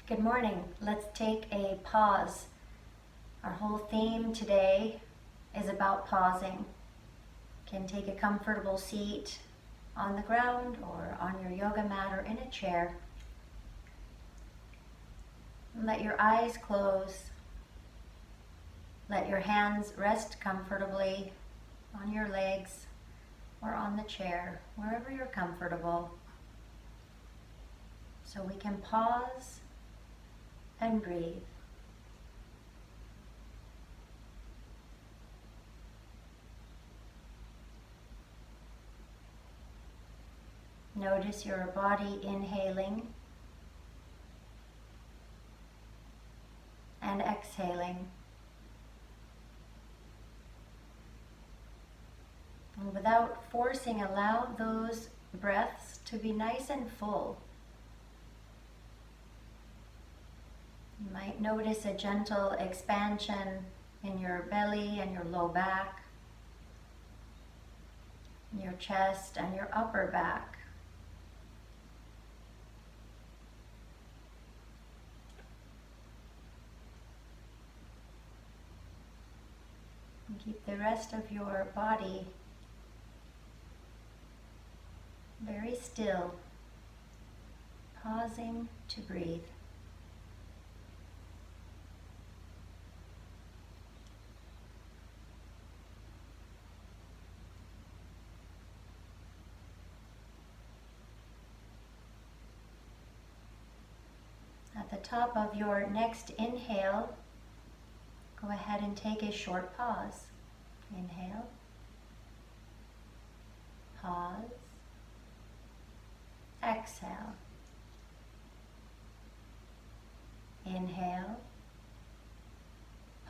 Good morning. Let's take a pause. Our whole theme today is about pausing. You can take a comfortable seat on the ground or on your yoga mat or in a chair. And let your eyes close. Let your hands rest comfortably on your legs or on the chair, wherever you're comfortable. So we can pause and breathe. Notice your body inhaling and exhaling. And without forcing, allow those breaths to be nice and full. You might notice a gentle expansion in your belly and your low back, your chest and your upper back. And keep the rest of your body very still, pausing to breathe. At the top of your next inhale, go ahead and take a short pause. Inhale, pause, exhale. Inhale,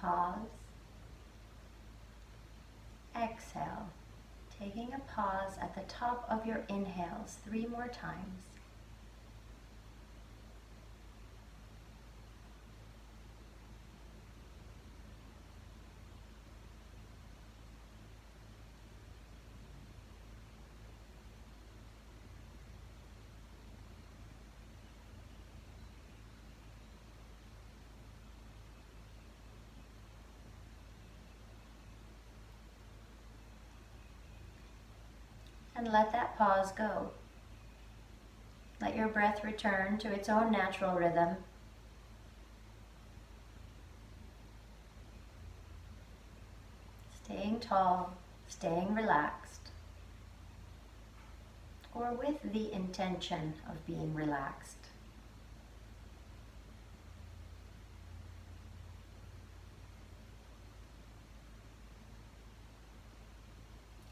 pause, exhale. Taking a pause at the top of your inhales 3 more times. And let that pause go. Let your breath return to its own natural rhythm. Staying tall, staying relaxed, or with the intention of being relaxed.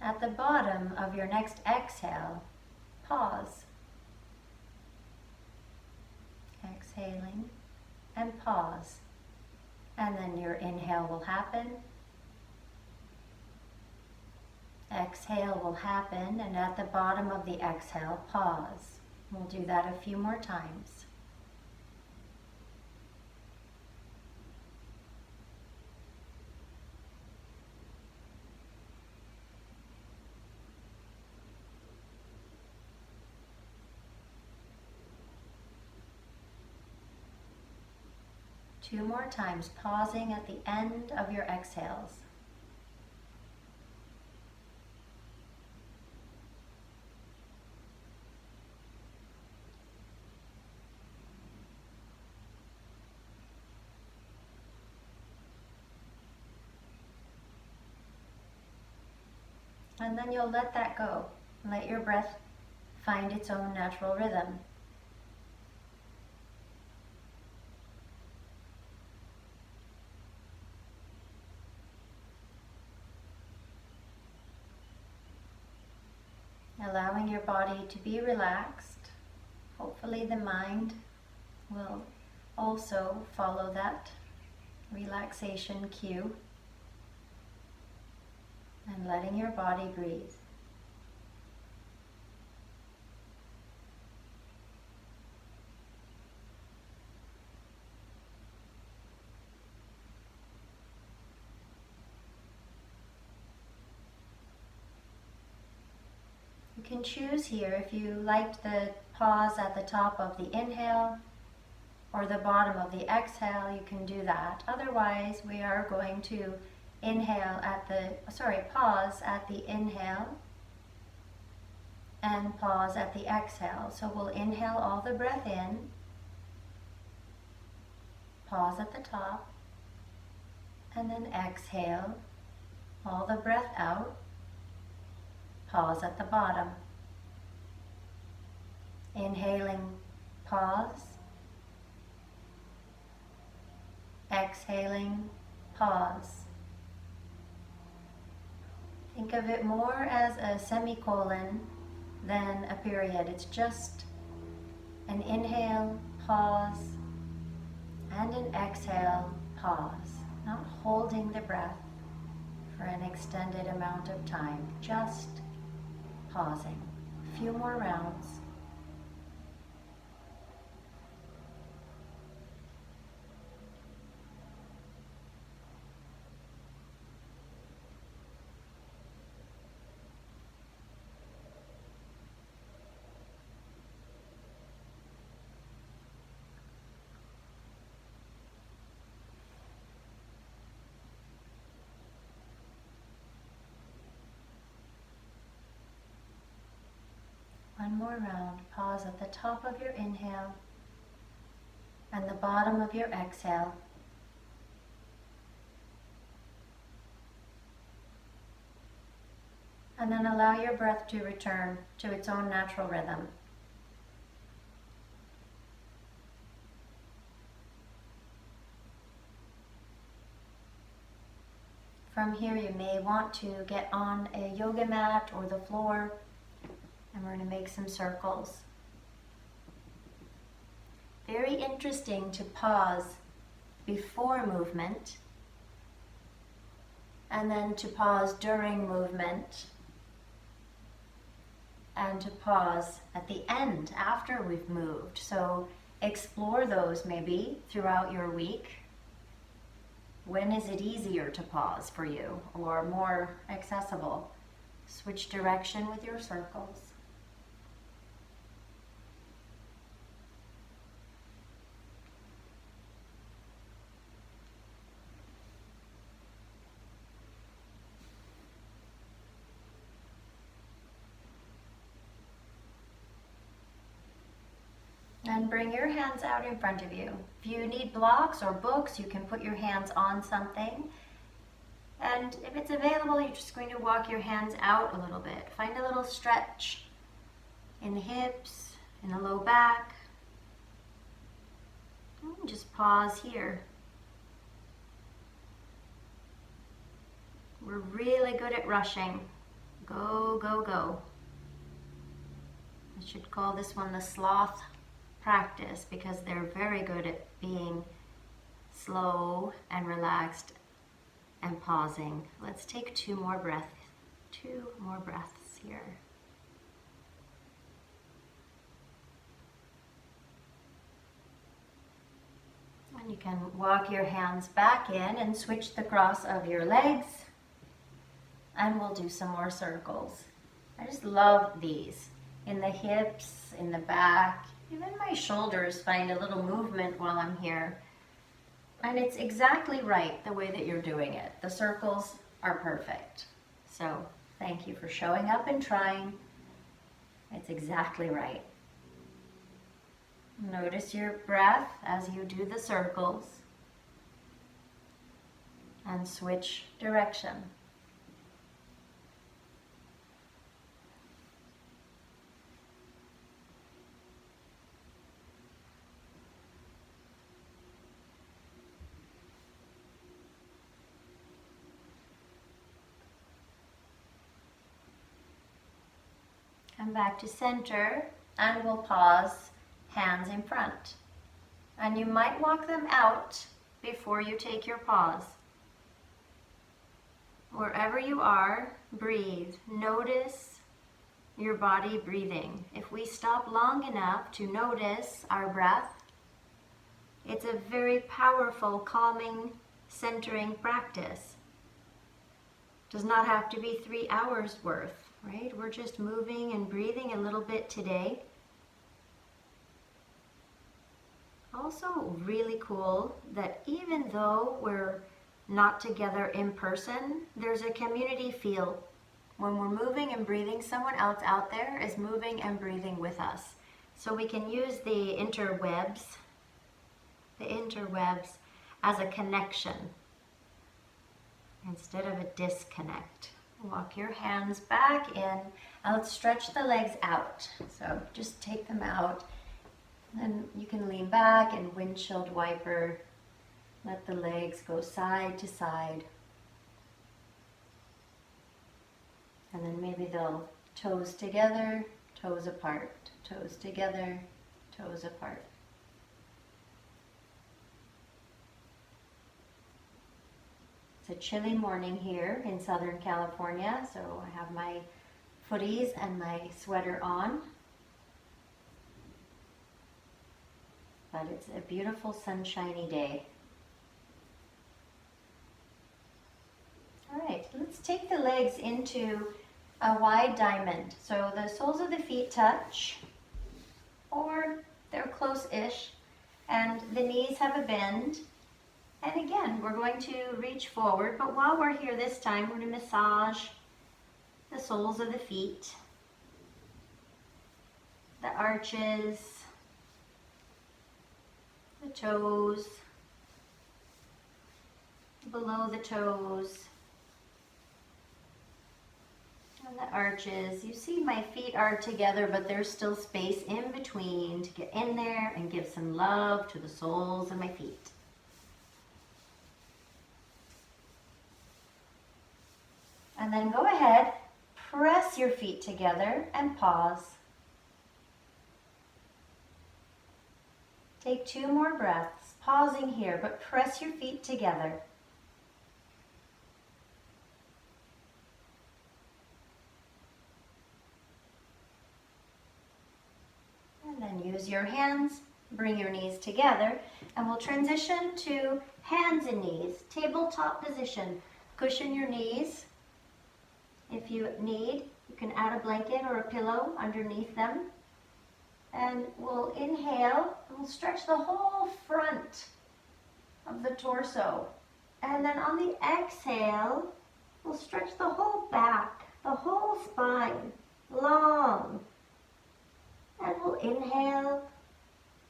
At the bottom of your next exhale, pause. Exhaling and pause. And then your inhale will happen. Exhale will happen, and at the bottom of the exhale, pause. We'll do that a few more times. Two more times, pausing at the end of your exhales. And then you'll let that go. Let your breath find its own natural rhythm. Allowing your body to be relaxed. Hopefully the mind will also follow that relaxation cue. And letting your body breathe. You can choose here if you liked the pause at the top of the inhale, or the bottom of the exhale, you can do that. Otherwise, we are going to pause at the inhale and pause at the exhale. So we'll inhale all the breath in, pause at the top, and then exhale all the breath out, pause at the bottom. Inhaling, pause. Exhaling, pause. Think of it more as a semicolon than a period. It's just an inhale, pause, and an exhale, pause. Not holding the breath for an extended amount of time, just pausing. A few more rounds. One more round. Pause at the top of your inhale and the bottom of your exhale. And then allow your breath to return to its own natural rhythm. From here, you may want to get on a yoga mat or the floor, and we're going to make some circles. Very interesting to pause before movement and then to pause during movement and to pause at the end after we've moved. So explore those maybe throughout your week. When is it easier to pause for you or more accessible? Switch direction with your circles. And bring your hands out in front of you. If you need blocks or books, you can put your hands on something. And if it's available, you're just going to walk your hands out a little bit. Find a little stretch in the hips, in the low back. And just pause here. We're really good at rushing. Go, go, go. I should call this one the sloth practice because they're very good at being slow and relaxed and pausing. Let's take two more breaths here. And you can walk your hands back in and switch the cross of your legs, and we'll do some more circles. I just love these. In the hips, in the back, even my shoulders find a little movement while I'm here. And it's exactly right the way that you're doing it. The circles are perfect. So thank you for showing up and trying. It's exactly right. Notice your breath as you do the circles. And switch direction. Come back to center and we'll pause, hands in front. And you might walk them out before you take your pause. Wherever you are, breathe. Notice your body breathing. If we stop long enough to notice our breath, it's a very powerful, calming, centering practice. Does not have to be 3 hours worth. Right? We're just moving and breathing a little bit today. Also really cool that even though we're not together in person, there's a community feel. When we're moving and breathing, someone else out there is moving and breathing with us. So we can use the interwebs as a connection instead of a disconnect. Walk your hands back in, stretch the legs out. So just take them out. And you can lean back and windshield wiper. Let the legs go side to side. And then maybe they'll toes together, toes apart, toes together, toes apart. It's a chilly morning here in Southern California, so I have my footies and my sweater on. But it's a beautiful sunshiny day. All right, let's take the legs into a wide diamond. So the soles of the feet touch, or they're close-ish, and the knees have a bend. And again, we're going to reach forward, but while we're here this time, we're going to massage the soles of the feet, the arches, the toes, below the toes, and the arches. You see my feet are together, but there's still space in between to get in there and give some love to the soles of my feet. And then go ahead, press your feet together and pause. Take 2 more breaths, pausing here, but press your feet together. And then use your hands, bring your knees together, and we'll transition to hands and knees, tabletop position. Cushion your knees. If you need, you can add a blanket or a pillow underneath them. And we'll inhale, and we'll stretch the whole front of the torso. And then on the exhale, we'll stretch the whole back, the whole spine, long. And we'll inhale,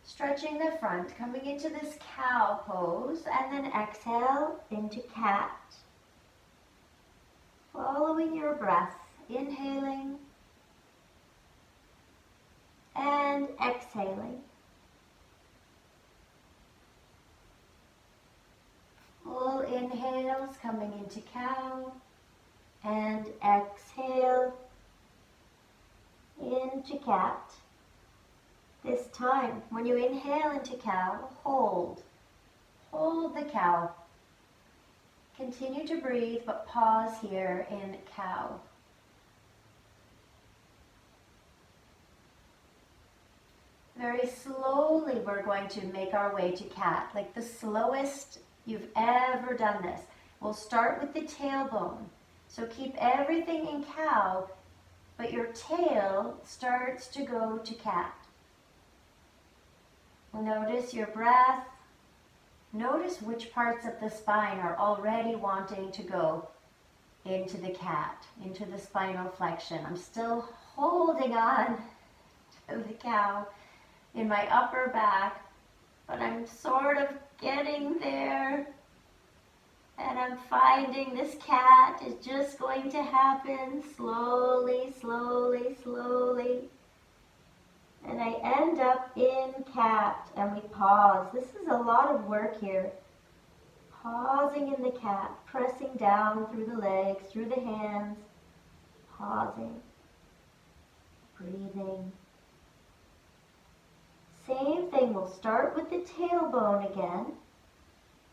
stretching the front, coming into this cow pose, and then exhale into cat. Following your breath, inhaling and exhaling. Full inhales coming into cow and exhale into cat. This time, when you inhale into cow, hold. Hold the cow. Continue to breathe, but pause here in cow. Very slowly, we're going to make our way to cat, like the slowest you've ever done this. We'll start with the tailbone. So keep everything in cow, but your tail starts to go to cat. Notice your breath. Notice which parts of the spine are already wanting to go into the cat, into the spinal flexion. I'm still holding on to the cow in my upper back, but I'm sort of getting there. And I'm finding this cat is just going to happen slowly, slowly, slowly. And I end up in cat, and we pause. This is a lot of work here. Pausing in the cat, pressing down through the legs, through the hands, pausing, breathing. Same thing, we'll start with the tailbone again,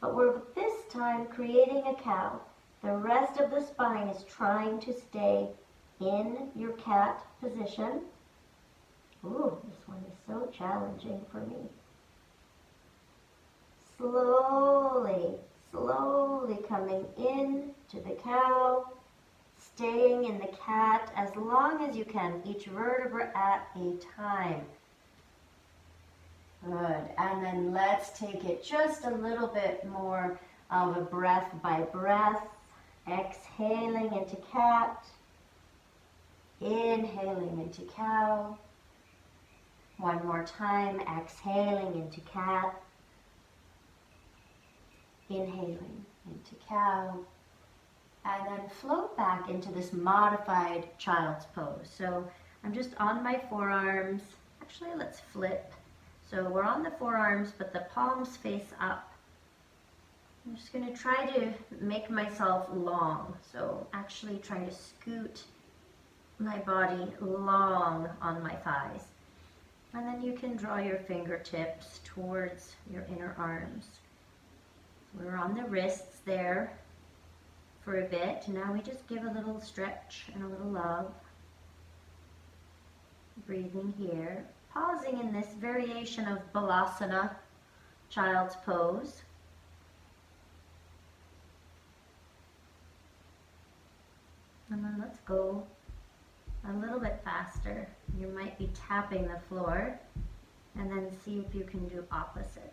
but we're this time creating a cow. The rest of the spine is trying to stay in your cat position. Ooh, this one is so challenging for me. Slowly, slowly coming in to the cow, staying in the cat as long as you can, each vertebra at a time. Good. And then let's take it just a little bit more of a breath by breath. Exhaling into cat. Inhaling into cow. One more time. Exhaling into cat. Inhaling into cow. And then float back into this modified child's pose. So I'm just on my forearms. Actually, let's flip. So we're on the forearms, but the palms face up. I'm just going to try to make myself long. So actually trying to scoot my body long on my thighs. And then you can draw your fingertips towards your inner arms. We're on the wrists there for a bit. Now we just give a little stretch and a little love. Breathing here. Pausing in this variation of Balasana, child's pose. And then let's go a little bit faster. You might be tapping the floor, and then see if you can do opposites.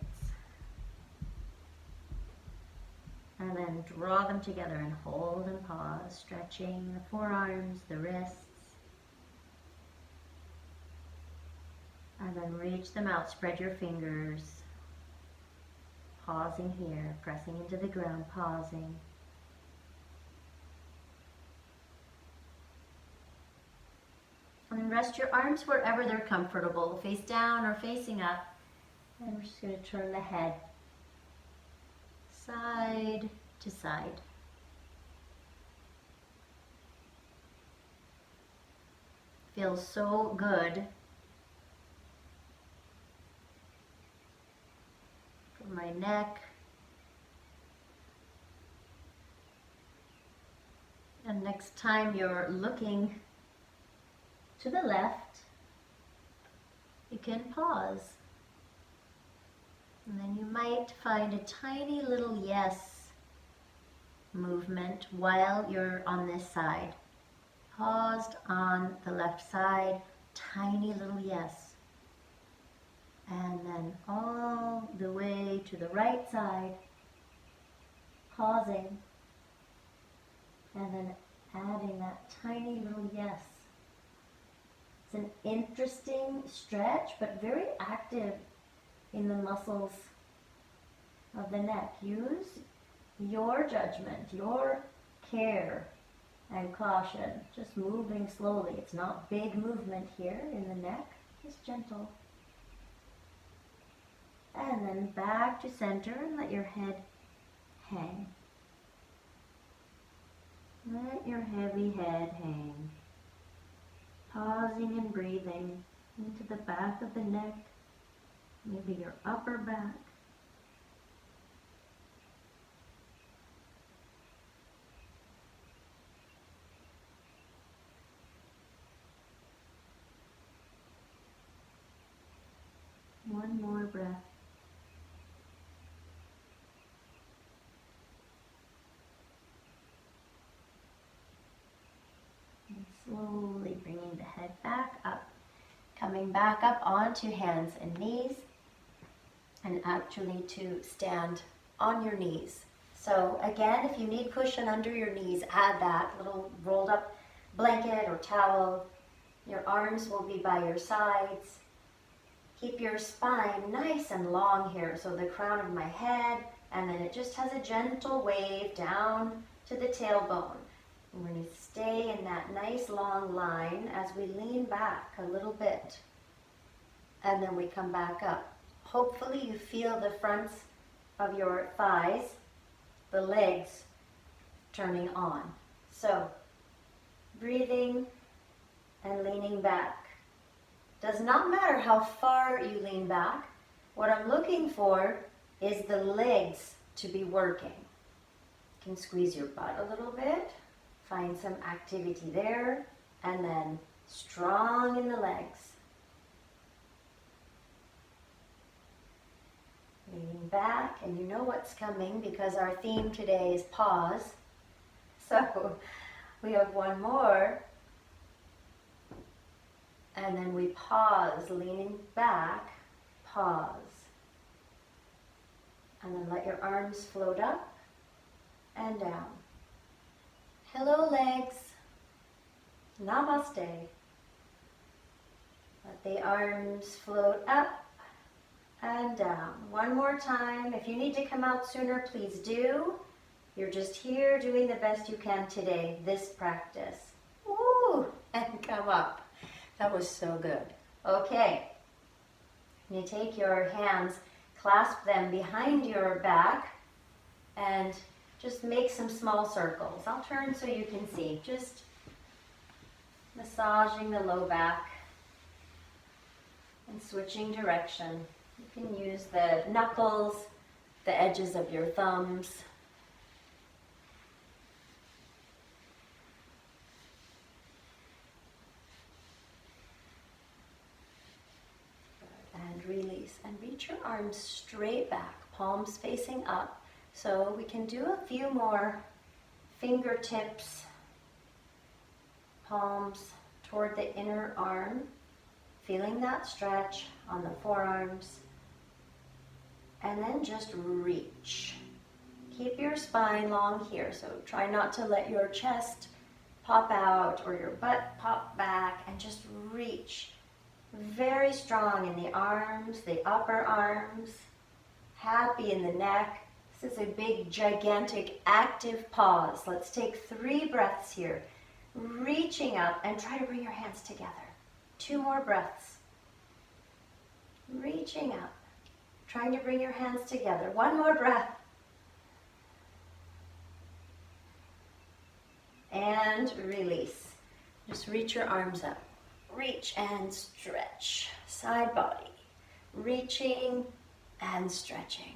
And then draw them together and hold and pause, stretching the forearms, the wrists. And then reach them out, spread your fingers. Pausing here, pressing into the ground, pausing. And then rest your arms wherever they're comfortable, face down or facing up. And we're just going to turn the head side to side. Feels so good for my neck. And next time you're looking to the left, you can pause. And then you might find a tiny little yes movement while you're on this side. Paused on the left side, tiny little yes. And then all the way to the right side, pausing, and then adding that tiny little yes. It's an interesting stretch, but very active in the muscles of the neck. Use your judgment, your care and caution. Just moving slowly. It's not big movement here in the neck, just gentle. And then back to center and let your head hang. Let your heavy head hang. Pausing and breathing into the back of the neck, maybe your upper back. One more breath. And slowly bringing the head back up. Coming back up onto hands and knees. And actually to stand on your knees. So again, if you need cushion under your knees, add that little rolled up blanket or towel. Your arms will be by your sides. Keep your spine nice and long here, so the crown of my head, and then it just has a gentle wave down to the tailbone. And we're going to stay in that nice long line as we lean back a little bit. And then we come back up. Hopefully you feel the fronts of your thighs, the legs turning on. So, breathing and leaning back. Does not matter how far you lean back. What I'm looking for is the legs to be working. You can squeeze your butt a little bit, find some activity there, and then strong in the legs. Leaning back, and you know what's coming because our theme today is pause. So we have one more. And then we pause, leaning back, pause. And then let your arms float up and down. Hello, legs. Namaste. Let the arms float up and down. One more time. If you need to come out sooner, please do. You're just here doing the best you can today, this practice. Woo! And come up. That was so good. Okay. You take your hands, clasp them behind your back, and just make some small circles. I'll turn so you can see. Just massaging the low back and switching direction. You can use the knuckles, the edges of your thumbs. And release. And reach your arms straight back, palms facing up. So we can do a few more fingertips, palms toward the inner arm, feeling that stretch on the forearms. And then just reach. Keep your spine long here, so try not to let your chest pop out or your butt pop back, and just reach. Very strong in the arms, the upper arms, happy in the neck. This is a big, gigantic, active pause. Let's take 3 breaths here. Reaching up, and try to bring your hands together. 2 more breaths. Reaching up, trying to bring your hands together. 1 more breath. And release. Just reach your arms up. Reach and stretch. Side body. Reaching and stretching.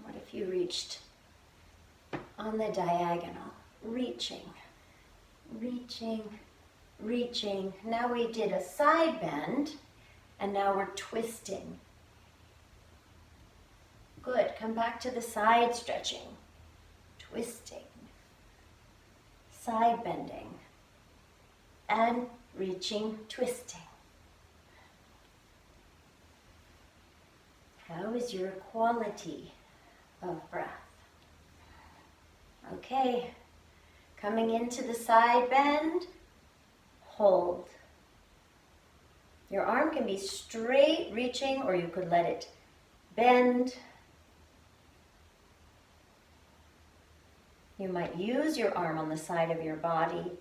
What if you reached on the diagonal? Reaching, reaching, reaching. Now we did a side bend, and now we're twisting. Good. Come back to the side stretching. Twisting. Side bending. And reaching, twisting. How is your quality of breath? Okay. Coming into the side bend, hold. Your arm can be straight reaching, or you could let it bend. You might use your arm on the side of your body.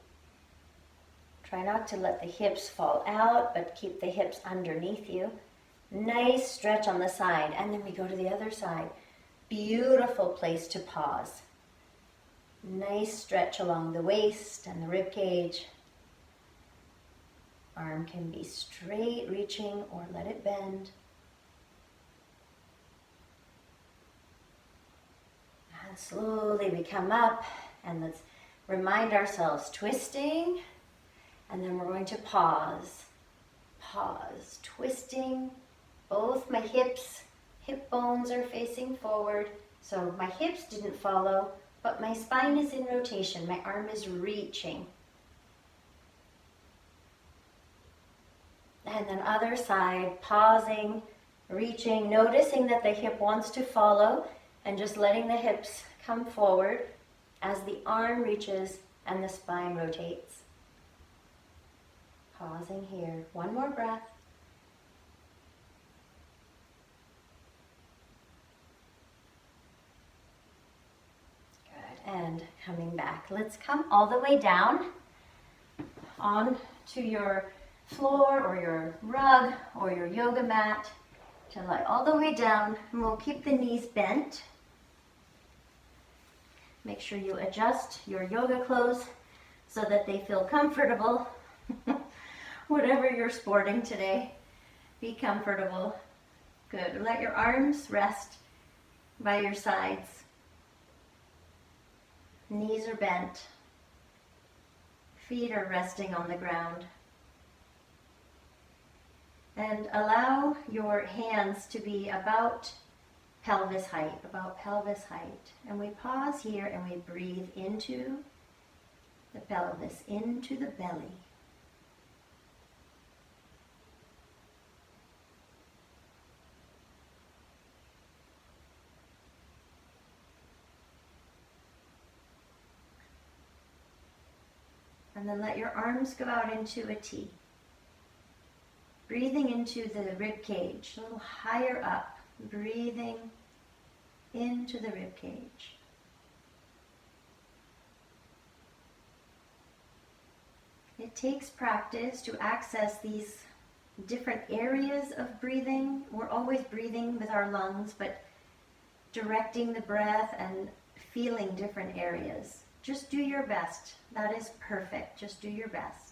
Try not to let the hips fall out, but keep the hips underneath you. Nice stretch on the side, and then we go to the other side. Beautiful place to pause. Nice stretch along the waist and the rib cage. Arm can be straight reaching, or let it bend. And slowly we come up, and let's remind ourselves, twisting, and then we're going to pause. Pause, twisting. Both my hips, hip bones are facing forward, so my hips didn't follow, but my spine is in rotation. My arm is reaching. And then other side, pausing, reaching, noticing that the hip wants to follow, and just letting the hips come forward as the arm reaches and the spine rotates. Pausing here. 1 more breath. Good. And coming back. Let's come all the way down on to your floor or your rug or your yoga mat. To lie all the way down, and we'll keep the knees bent. Make sure you adjust your yoga clothes so that they feel comfortable. Whatever you're sporting today, be comfortable. Good. Let your arms rest by your sides. Knees are bent. Feet are resting on the ground. And allow your hands to be about pelvis height, And we pause here and we breathe into the pelvis into the belly. And then let your arms go out into a T. Breathing into the rib cage, a little higher up. Breathing into the rib cage. It takes practice to access these different areas of breathing. We're always breathing with our lungs, but directing the breath and feeling different areas. Just do your best. That is perfect. Just do your best.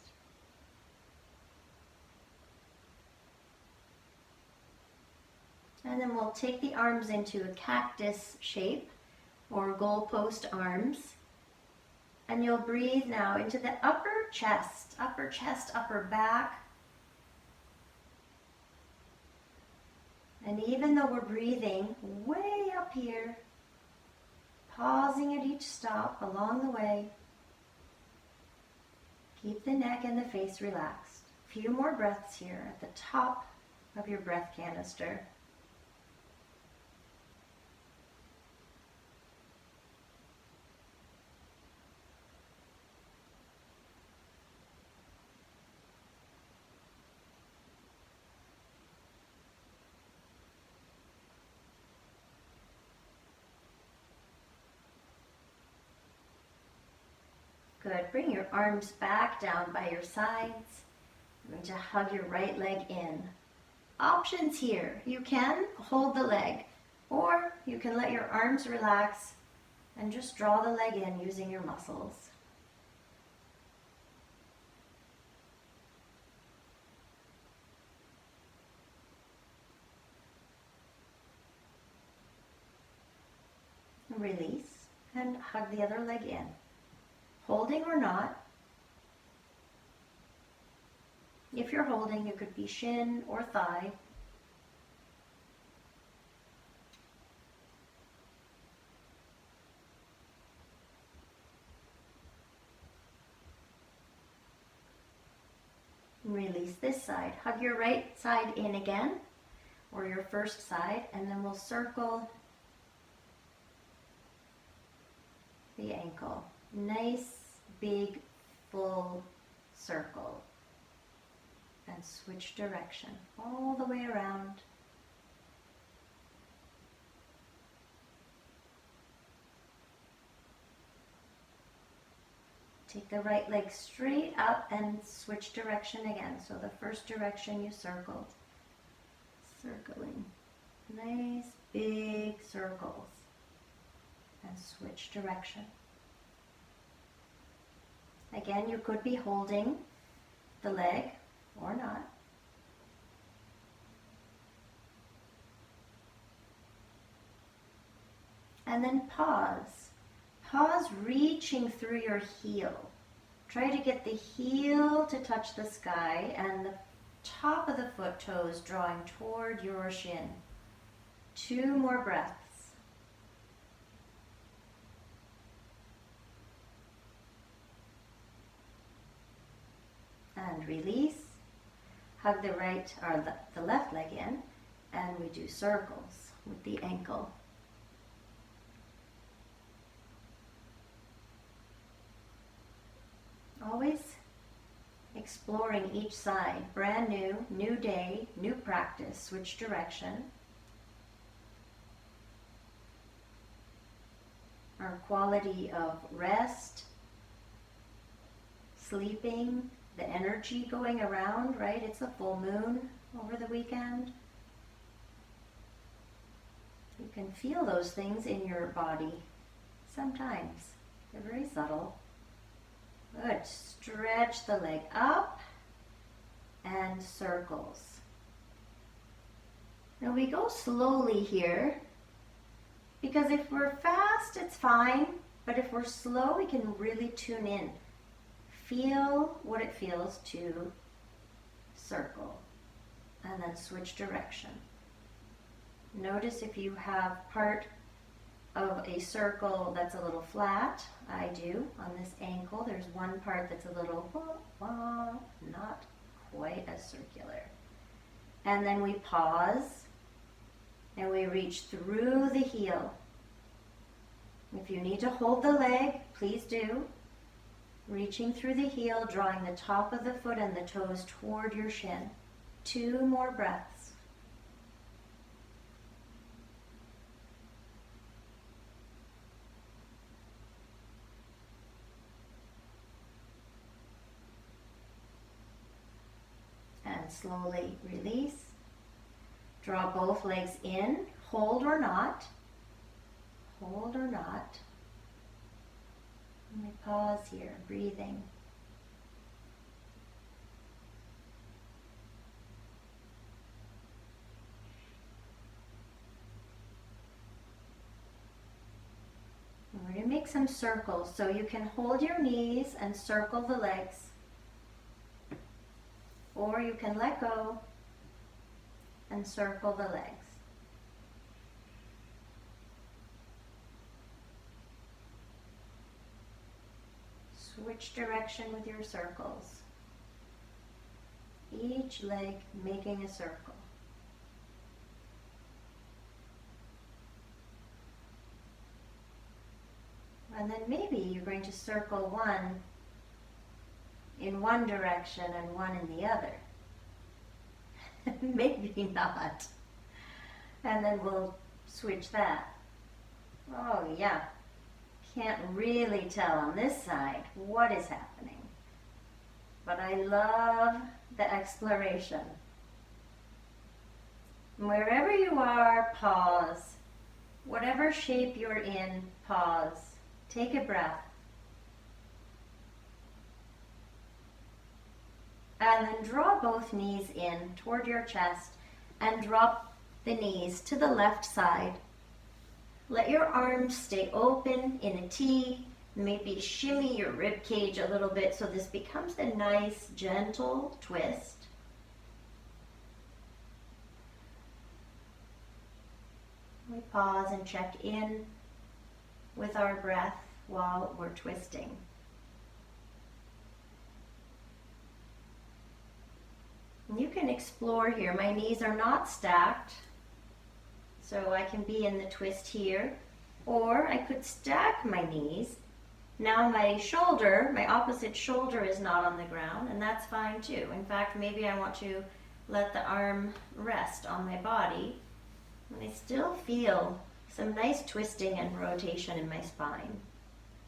And then we'll take the arms into a cactus shape or goalpost arms. And you'll breathe now into the upper chest, upper back. And even though we're breathing way up here, pausing at each stop along the way, keep the neck and the face relaxed. A few more breaths here at the top of your breath canister. Good. Bring your arms back down by your sides. You're going to hug your right leg in. Options here. You can hold the leg, or you can let your arms relax and just draw the leg in using your muscles. Release and hug the other leg in. Holding or not. If you're holding, it could be shin or thigh. Release this side. Hug your right side in again, or your first side, and then we'll circle the ankle. Nice, big, full circle. And switch direction all the way around. Take the right leg straight up and switch direction again. So the first direction you circled. Circling. Nice, big circles. And switch direction. Again, you could be holding the leg or not. And then pause. Pause, reaching through your heel. Try to get the heel to touch the sky and the top of the foot toes drawing toward your shin. 2 more breaths. And release. Hug the right or the left leg in, and we do circles with the ankle. Always exploring each side. Brand new, new day, new practice. Switch direction. Our quality of rest, sleeping, the energy going around, right? It's a full moon over the weekend. You can feel those things in your body sometimes. They're very subtle. Good. Stretch the leg up and circles. Now we go slowly here because if we're fast, it's fine. But if we're slow, we can really tune in. Feel what it feels to circle and then switch direction. Notice if you have part of a circle that's a little flat. I do on this ankle. There's one part that's a little not quite as circular. And then we pause and we reach through the heel. If you need to hold the leg, please do. Reaching through the heel, drawing the top of the foot and the toes toward your shin. 2 more breaths. And slowly release. Draw both legs in, hold or not. Hold or not. And we pause here, breathing. And we're going to make some circles, so you can hold your knees and circle the legs, or you can let go and circle the legs. Switch direction with your circles. Each leg making a circle. And then maybe you're going to circle one in one direction and one in the other. Maybe not. And then we'll switch that. Oh yeah. Can't really tell on this side what is happening. But I love the exploration. Wherever you are, pause. Whatever shape you're in, pause. Take a breath. And then draw both knees in toward your chest and drop the knees to the left side. Let your arms stay open in a T. Maybe shimmy your rib cage a little bit so this becomes a nice, gentle twist. We pause and check in with our breath while we're twisting. And you can explore here. My knees are not stacked, so I can be in the twist here, or I could stack my knees. Now my shoulder, my opposite shoulder is not on the ground, and that's fine too. In fact, maybe I want to let the arm rest on my body, and I still feel some nice twisting and rotation in my spine.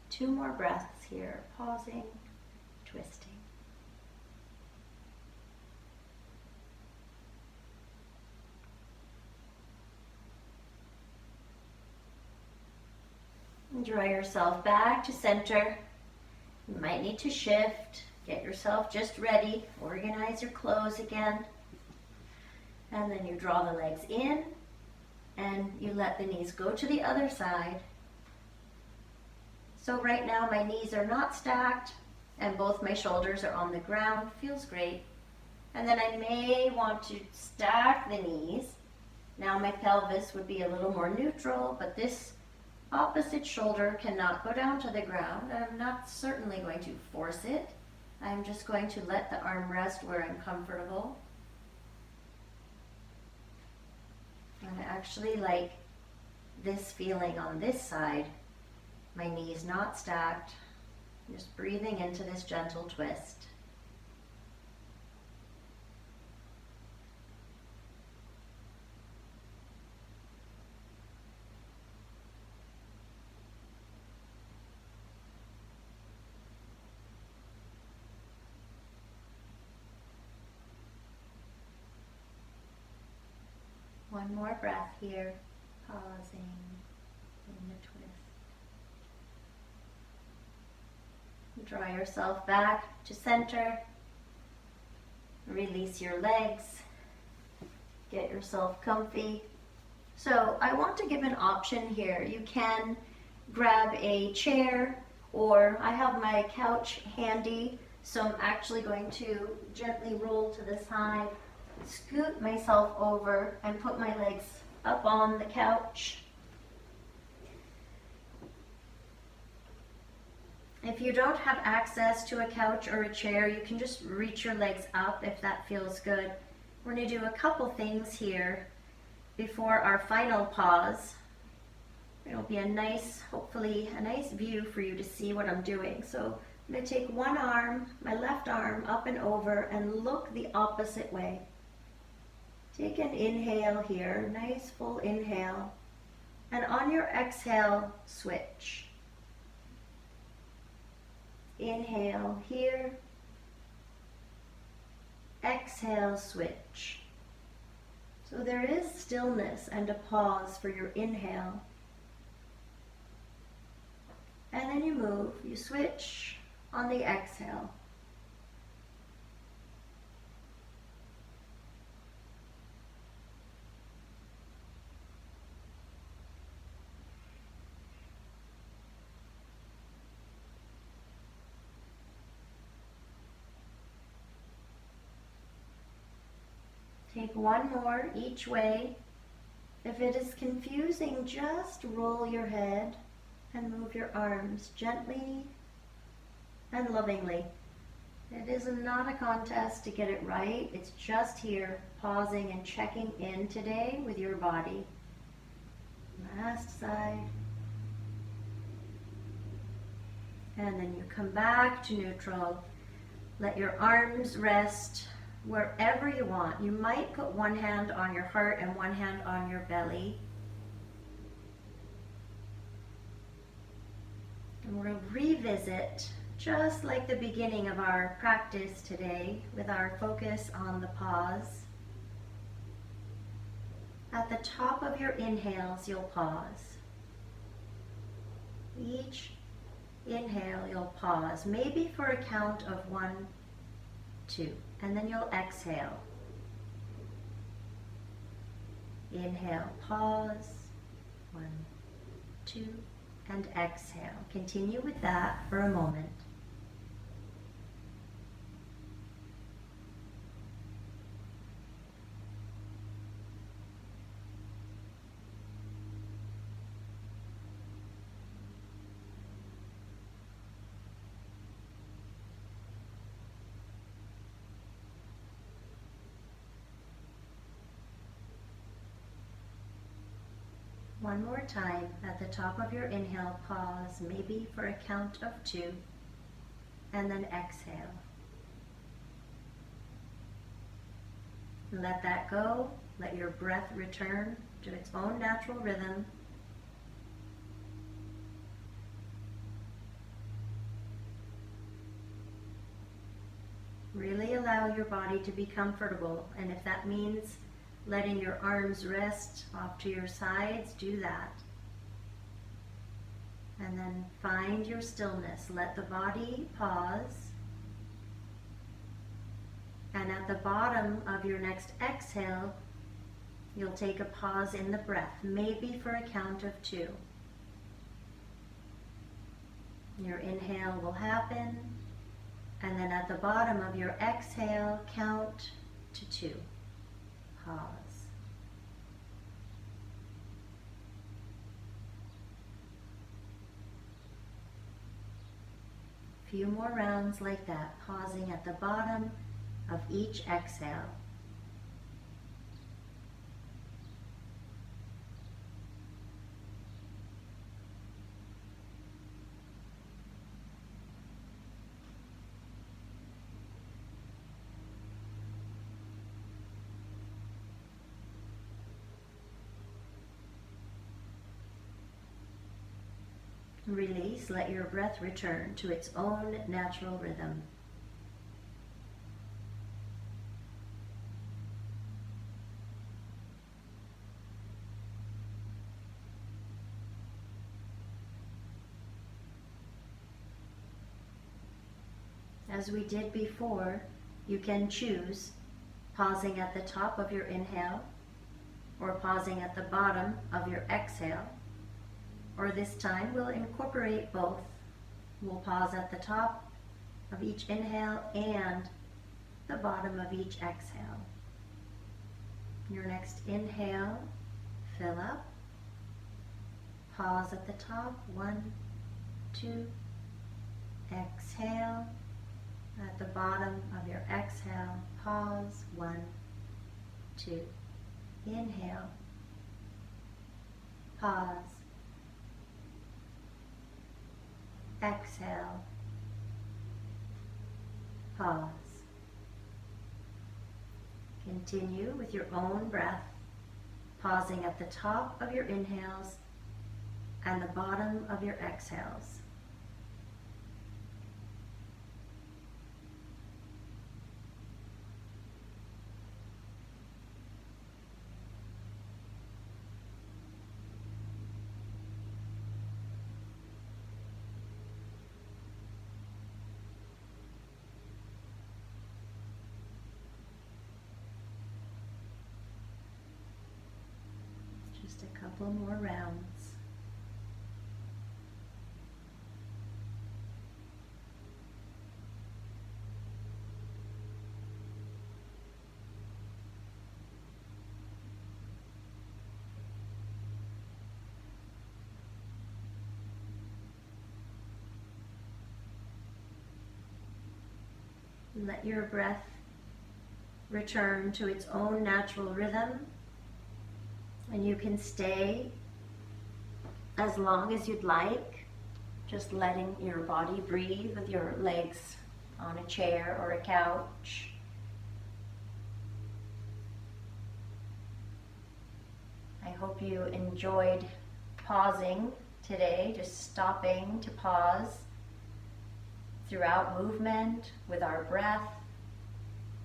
2 more breaths here, pausing, twisting. Draw yourself back to center. You might need to shift. Get yourself just ready. Organize your clothes again. And then you draw the legs in and you let the knees go to the other side. So right now my knees are not stacked and both my shoulders are on the ground. Feels great. And then I may want to stack the knees. Now my pelvis would be a little more neutral, but this opposite shoulder cannot go down to the ground. I'm not certainly going to force it. I'm just going to let the arm rest where I'm comfortable. And I actually like this feeling on this side. My knees not stacked. Just breathing into this gentle twist. One more breath here, pausing in the twist. Draw yourself back to center. Release your legs. Get yourself comfy. So I want to give an option here. You can grab a chair, or I have my couch handy, so I'm actually going to gently roll to the side, scoot myself over and put my legs up on the couch. If you don't have access to a couch or a chair, you can just reach your legs up if that feels good. We're going to do a couple things here before our final pause. It'll be a nice, hopefully a nice view for you to see what I'm doing. So I'm going to take one arm, my left arm, up and over and look the opposite way. Take an inhale here, nice full inhale. And on your exhale, switch. Inhale here, exhale, switch. So there is stillness and a pause for your inhale. And then you move, you switch on the exhale. Take one more each way. If it is confusing, just roll your head and move your arms gently and lovingly. It is not a contest to get it right. It's just here, pausing and checking in today with your body. Last side. And then you come back to neutral. Let your arms rest wherever you want. You might put one hand on your heart and one hand on your belly. And we'll revisit, just like the beginning of our practice today, with our focus on the pause. At the top of your inhales, you'll pause. Each inhale, you'll pause, maybe for a count of 1, 2. And then you'll exhale. Inhale, pause, 1, 2, and exhale. Continue with that for a moment. One more time, at the top of your inhale, pause, maybe for a count of 2, and then exhale. Let that go. Let your breath return to its own natural rhythm. Really allow your body to be comfortable, and if that means letting your arms rest off to your sides, do that. And then find your stillness. Let the body pause. And at the bottom of your next exhale, you'll take a pause in the breath, maybe for a count of 2. Your inhale will happen, and then at the bottom of your exhale, count to 2. Pause. Few more rounds like that, pausing at the bottom of each exhale. Release, let your breath return to its own natural rhythm. As we did before, you can choose pausing at the top of your inhale or pausing at the bottom of your exhale. Or this time we'll incorporate both. We'll pause at the top of each inhale and the bottom of each exhale. Your next inhale, fill up. Pause at the top, 1, 2, Exhale. At the bottom of your exhale, pause. 1, 2. Inhale. Pause. Exhale. Pause. Continue with your own breath, pausing at the top of your inhales and the bottom of your exhales. Just a couple more rounds. Let your breath return to its own natural rhythm, and you can stay as long as you'd like, just letting your body breathe with your legs on a chair or a couch. I hope you enjoyed pausing today, just stopping to pause throughout movement with our breath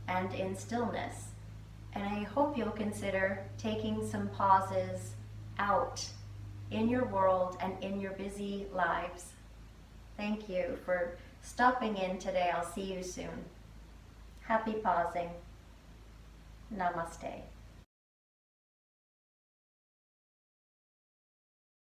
and in stillness. And I hope you'll consider taking some pauses out in your world and in your busy lives. Thank you for stopping in today. I'll see you soon. Happy pausing. Namaste.